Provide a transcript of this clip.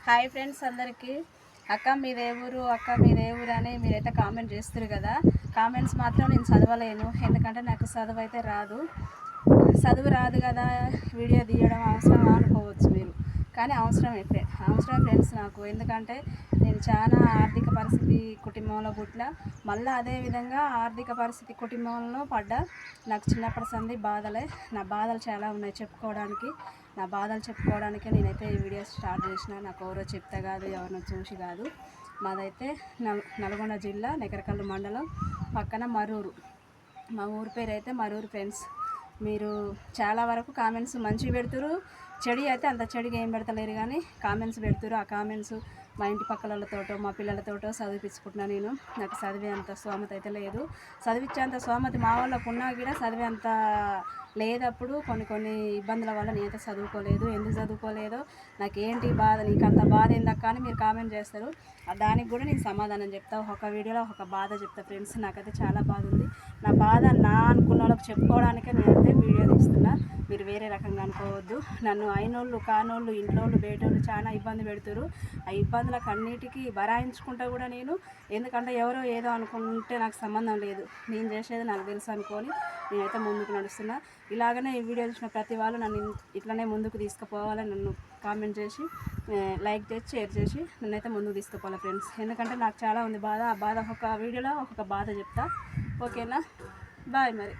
Hi friends అందరికీ. అక్క మీదే ఊరు, అక్క మీదే ఊరు అని మీరైతే కామెంట్ చేస్తారు కదా. కామెంట్స్ మాత్రం నేను చదవలేను, ఎందుకంటే నాకు చదువు అయితే రాదు. చదువు రాదు కదా వీడియో తీయడం అవసరం అనుకోవచ్చు మీరు, కానీ అవసరం ఫ్రెండ్స్ నాకు. ఎందుకంటే నేను చాలా ఆర్థిక పరిస్థితి కుటుంబంలో పుట్టిన, మళ్ళీ అదేవిధంగా ఆర్థిక పరిస్థితి కుటుంబంలో పడ్డా. నాకు చిన్నప్పటి సంది బాధలే, నా బాధలు చాలా ఉన్నాయి చెప్పుకోవడానికి. నా బాధలు చెప్పుకోవడానికే నేనైతే ఈ వీడియో స్టార్ట్ చేసిన. నాకు ఎవరో చెప్తే కాదు, ఎవరినో చూసి కాదు. మాదైతే నల్గొండ జిల్లా నెకరకల్లు మండలం పక్కన మరూరు. మా ఊరి పేరు అయితే మరూరు ఫ్రెండ్స్. మీరు చాలా వరకు కామెంట్స్ మంచిగా పెడుతురు, చెడు అయితే అంత చెడుగా ఏం పెడతలేరు, కానీ కామెంట్స్ పెడుతురు. ఆ కామెంట్స్ మా ఇంటి పక్కలతోటో మా పిల్లలతోటో చదివించుకుంటున్నా నేను. నాకు చదివే అంత స్తోమత అయితే లేదు. చదివించేంత స్తోమత మా వాళ్ళకు ఉన్నా కూడా చదివే అంత లేదప్పుడు. కొన్ని ఇబ్బందుల వల్ల నేనైతే చదువుకోలేదు. ఎందుకు చదువుకోలేదో నాకేంటి బాధ, నీకు అంత బాధ ఏందక్క అని మీరు కామెంట్ చేస్తారు. దానికి కూడా నేను సమాధానం చెప్తా. ఒక వీడియోలో ఒక బాధ చెప్తా ఫ్రెండ్స్. నాకైతే చాలా బాధ ఉంది. నా బాధ నా అనుకున్న వాళ్ళకి చెప్పుకోవడానికే నేనైతే వీడియో తీస్తున్నా, మీరు వేరే రకంగా అనుకోవద్దు. నన్ను అయినోళ్ళు కానోళ్ళు ఇంట్లోళ్ళు బయటోళ్ళు చాలా ఇబ్బంది పెడుతురు. ఆ ఇబ్బందులకు అన్నిటికీ భరాయించుకుంటా కూడా నేను, ఎందుకంటే ఎవరో ఏదో అనుకుంటే నాకు సంబంధం లేదు. నేను చేసేది నాకు తెలుసు అనుకొని నేనైతే ముందుకు నడుస్తున్నా. ఇలాగనే ఈ వీడియో చూసిన ప్రతి వాళ్ళు నన్ను ఇట్లనే ముందుకు తీసుకుపోవాలని నన్ను కామెంట్ చేసి, లైక్ చేసి, షేర్ చేసి నన్నైతే ముందుకు తీసుకుపోవాలి ఫ్రెండ్స్. ఎందుకంటే నాకు చాలా ఉంది బాధ. ఆ బాధ ఒక్కొక్క వీడియోలో ఒక్కొక్క బాధ చెప్తా. ఓకేనా? బాయ్ మరి.